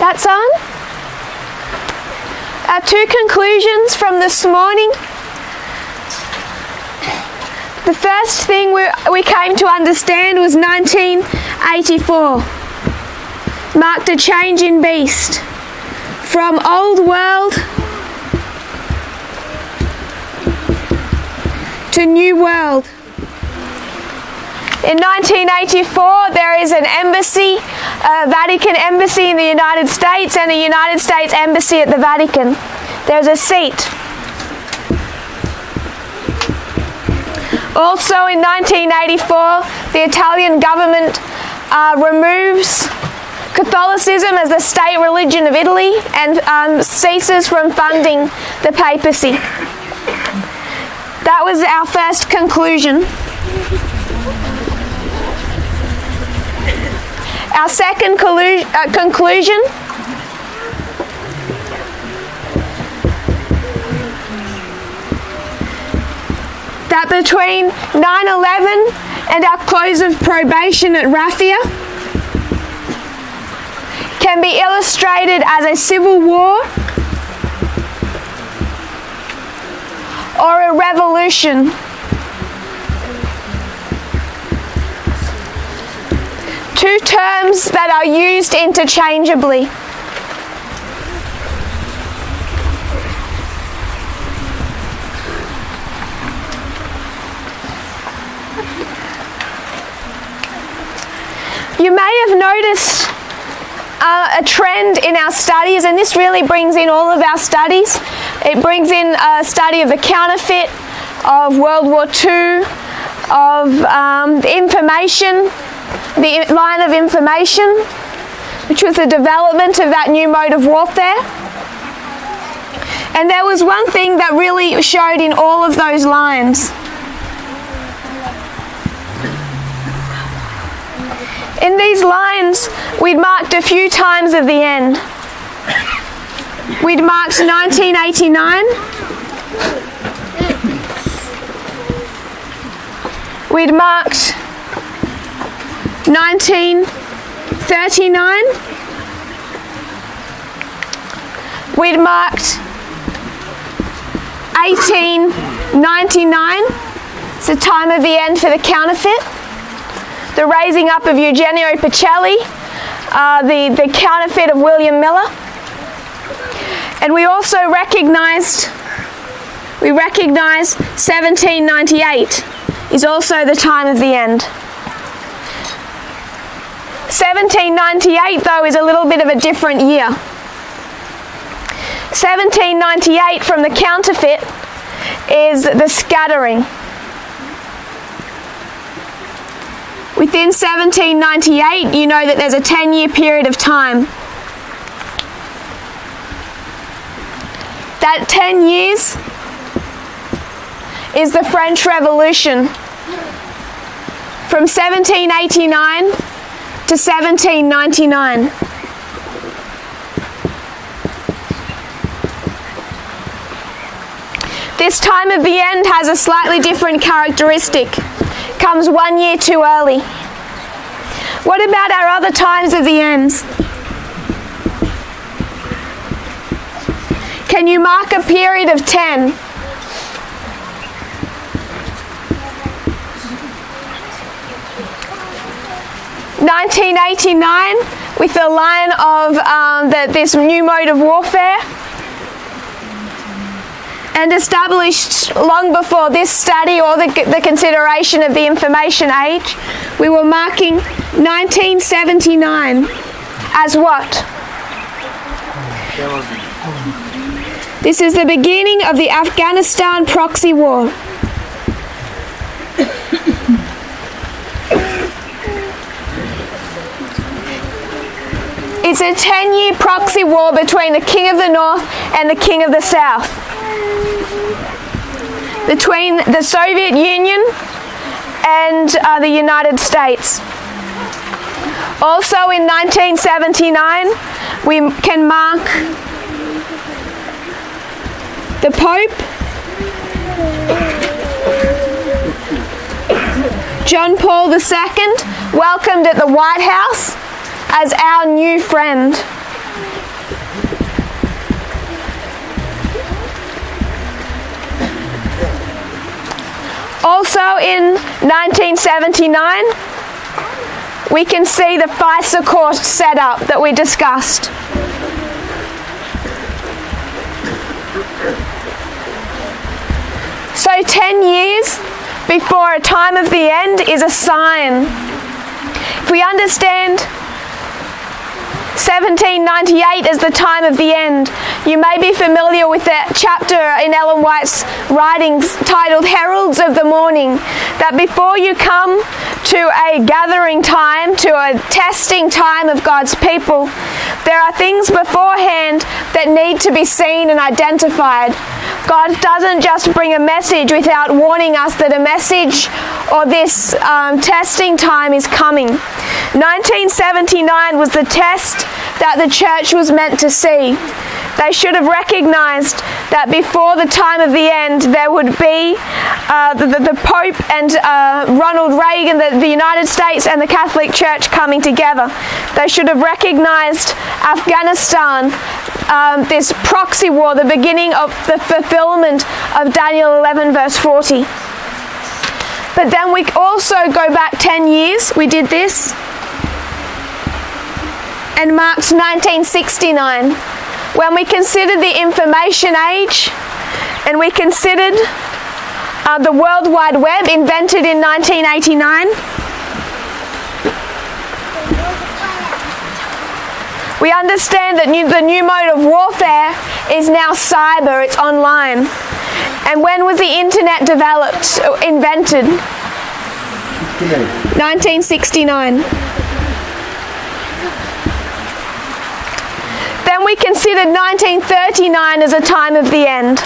That's on. Our two conclusions from this morning. The first thing we came to understand was 1984 marked a change in beast from old world to new world. In 1984, there is an embassy, a Vatican embassy in the United States and a United States embassy at the Vatican. There's a seat. Also in 1984, the Italian government removes Catholicism as the state religion of Italy and ceases from funding the papacy. That was our first conclusion. Our second conclusion that between 9/11 and our close of probation at Raffia can be illustrated as a civil war or a revolution. Two terms that are used interchangeably. You may have noticed a trend in our studies, and this really brings in all of our studies. It brings in a study of the counterfeit, of World War II, of information, the line of information, which was the development of that new mode of warfare. And there was one thing that really showed in all of those lines. In these lines, we'd marked a few times of the end. We'd marked 1989. We'd marked 1939. We'd marked 1899. It's the time of the end for the counterfeit. The raising up of Eugenio Pacelli, the counterfeit of William Miller. And we also recognized 1798 is also the time of the end. 1798, though, is a little bit of a different year. 1798 from the counterfeit is the scattering. Within 1798, you know that there's a 10-year period of time. That 10 years is the French Revolution. From 1789 to 1799. This time of the end has a slightly different characteristic. Comes 1 year too early. What about our other times of the ends? Can you mark a period of 10? (1989) with the line of this new mode of warfare, and established long before this study or the consideration of the information age. We were marking 1979 as what? This is the beginning of the Afghanistan proxy war. It's a 10-year proxy war between the King of the North and the King of the South. Between the Soviet Union and the United States. Also in 1979, we can mark the Pope, John Paul II, welcomed at the White House as our new friend. Also in 1979, we can see the FISA court set up that we discussed. So 10 years before a time of the end is a sign. If we understand 1798 as the time of the end, you may be familiar with that chapter in Ellen White's writings titled Heralds of the Morning, that before you come to a gathering time, to a testing time of God's people, there are things beforehand that need to be seen and identified. God doesn't just bring a message without warning us that a message or this testing time is coming. 1979 was the test that the church was meant to see. They should have recognized that before the time of the end, there would be the Pope and Ronald Reagan, the United States and the Catholic Church coming together. They should have recognized Afghanistan, this proxy war, the beginning of the fulfillment of Daniel 11 verse 40. But then we also go back 10 years, we did this, and marked 1969, when we considered the information age and we considered the World Wide Web invented in 1989. We understand that the new mode of warfare is now cyber, it's online. And when was the internet developed, invented? 1969. Then we considered 1939 as a time of the end.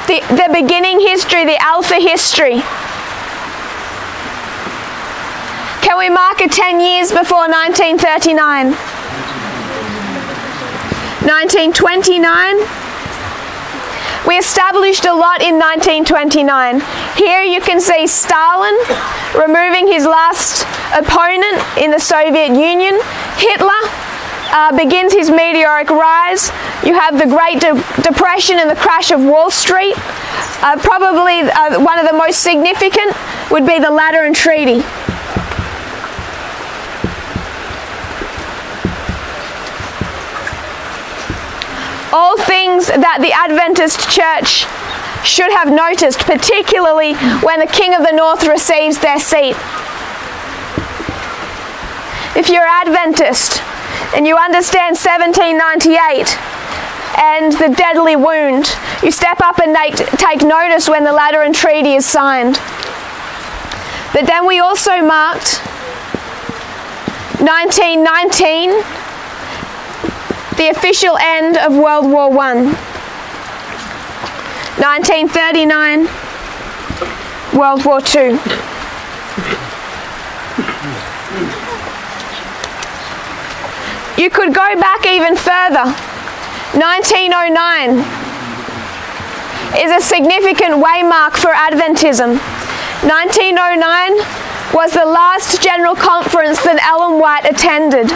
The beginning history, the alpha history. Can we mark it 10 years before 1939? 1929. We established a lot in 1929. Here you can see Stalin removing his last opponent in the Soviet Union. Hitler begins his meteoric rise. You have the Great Depression and the crash of Wall Street. Probably one of the most significant would be the Lateran Treaty. All things that the Adventist Church should have noticed, particularly when the King of the North receives their seat. If you're Adventist and you understand 1798 and the deadly wound, you step up and take notice when the Lateran Treaty is signed. But then we also marked 1919, the official end of World War I. 1939, World War II. You could go back even further. 1909 is a significant waymark for Adventism. 1909 was the last general conference that Ellen White attended.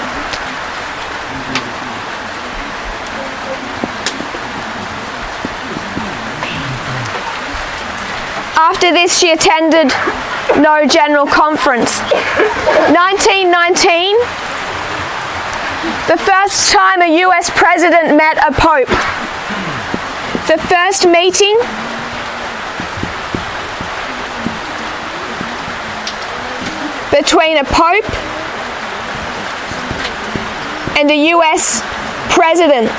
After this, she attended no general conference. 1919, the first time a US president met a pope. The first meeting between a pope and a US president.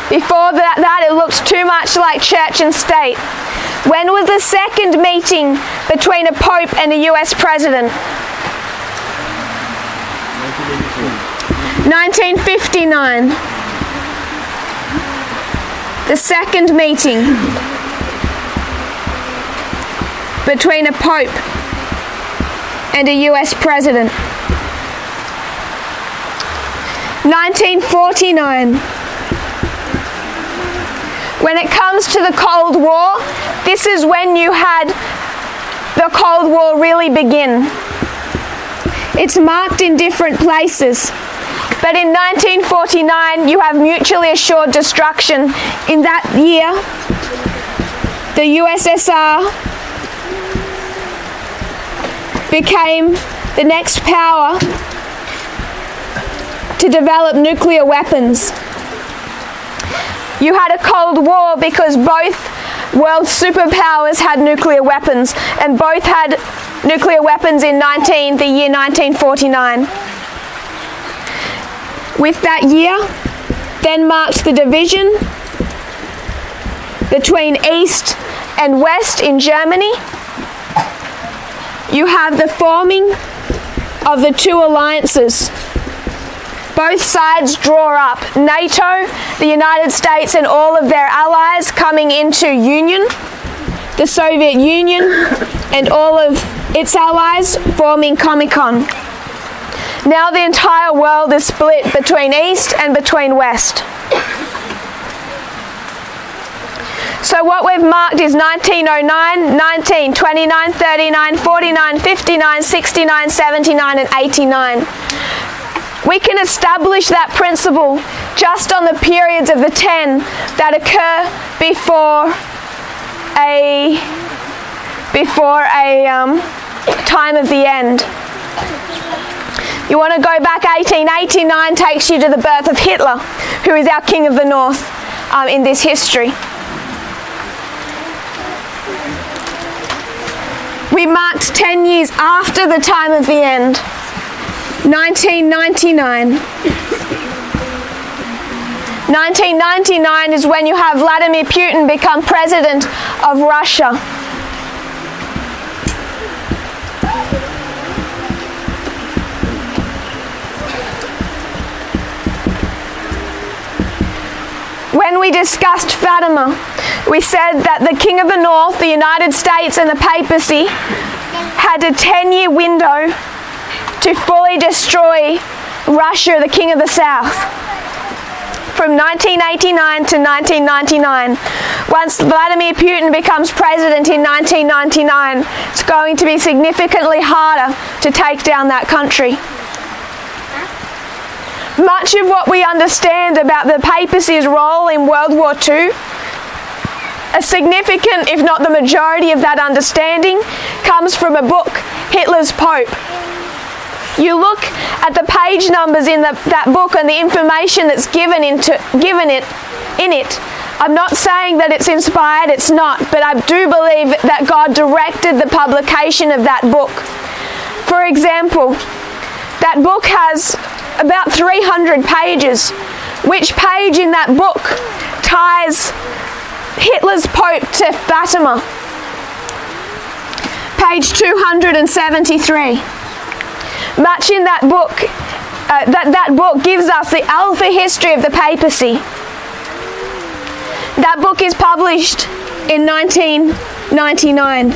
Before that, it looked too much like church and state. When was the second meeting between a pope and a US president? 1959. The second meeting between a pope and a US president. 1949. When it comes to the Cold War, this is when you had the Cold War really begin. It's marked in different places. But in 1949, you have mutually assured destruction. In that year, the USSR became the next power to develop nuclear weapons. You had a Cold War because both world superpowers had nuclear weapons, and both had nuclear weapons in the year 1949. With that year, then marked the division between East and West in Germany. You have the forming of the two alliances. Both sides draw up NATO, the United States and all of their allies coming into union, the Soviet Union and all of its allies forming Comecon. Now the entire world is split between East and between West. So what we've marked is 1909, 19, 29, 39, 49, 59, 69, 79 and 89. We can establish that principle just on the periods of the 10 that occur before a time of the end. You want to go back 1889 takes you to the birth of Hitler, who is our King of the North in this history. We marked 10 years after the time of the end, 1999. 1999 is when you have Vladimir Putin become president of Russia. When we discussed Fatima, we said that the King of the North, the United States and the papacy had a 10-year window to fully destroy Russia, the King of the South, from 1989 to 1999. Once Vladimir Putin becomes president in 1999, it's going to be significantly harder to take down that country. Much of what we understand about the papacy's role in World War II, a significant, if not the majority of that understanding, comes from a book, Hitler's Pope. You look at the page numbers in that book and the information that's given in it. I'm not saying that it's inspired, it's not, but I do believe that God directed the publication of that book. For example, that book has about 300 pages. Which page in that book ties Hitler's Pope to Fatima? Page 273. Much in that book, that book gives us the alpha history of the papacy. That book is published in 1999.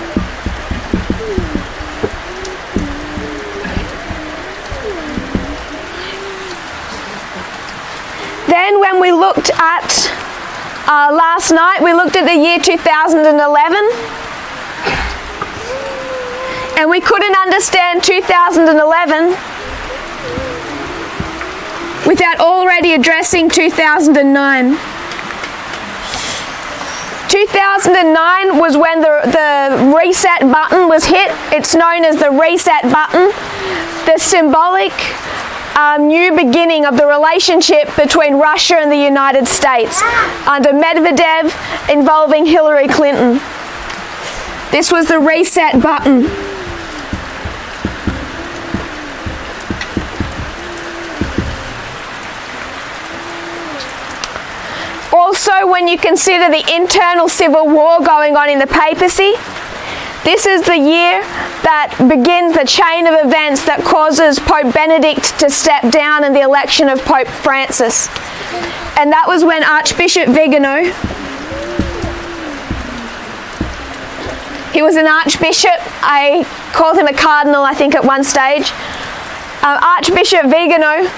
Then when we looked at, last night, we looked at the year 2011. And we couldn't understand 2011 without already addressing 2009. 2009 was when the reset button was hit. It's known as the reset button, the symbolic new beginning of the relationship between Russia and the United States under Medvedev involving Hillary Clinton. This was the reset button. Also, when you consider the internal civil war going on in the papacy, this is the year that begins the chain of events that causes Pope Benedict to step down in the election of Pope Francis. And that was when Archbishop Vigano, he was an archbishop, I called him a cardinal I think at one stage, Archbishop Vigano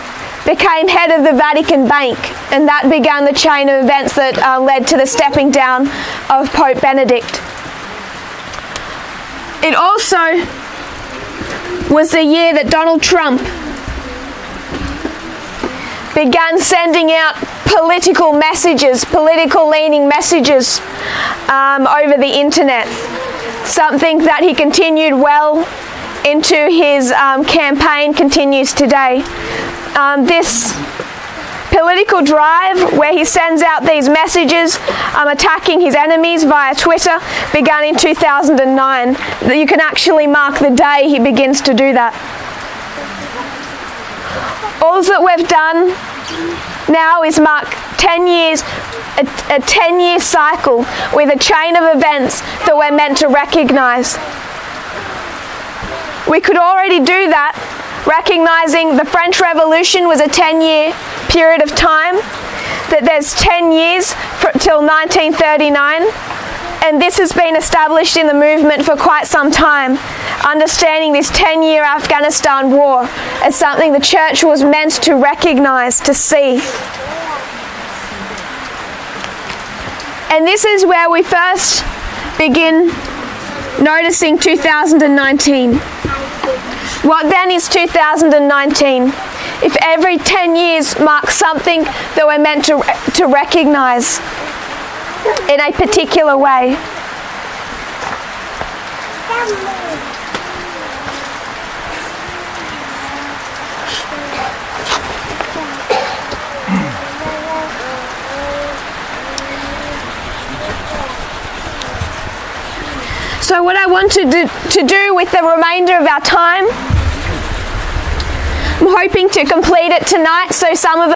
became head of the Vatican Bank, and that began the chain of events that led to the stepping down of Pope Benedict. It also was the year that Donald Trump began sending out political messages, political leaning messages over the internet. Something that he continued well into his campaign, continues today. This political drive where he sends out these messages attacking his enemies via Twitter began in 2009. You can actually mark the day he begins to do that. All that we've done now is mark 10 years, a 10-year cycle with a chain of events that we're meant to recognise. We could already do that, recognising the French Revolution was a 10-year period of time, that there's 10 years till 1939, and this has been established in the movement for quite some time, understanding this 10-year Afghanistan war as something the church was meant to recognise, to see. And this is where we first begin noticing 2019. What then is 2019? If every 10 years marks something that we're meant to recognise in a particular way. So what I want to do with the remainder of our time, I'm hoping to complete it tonight, so some of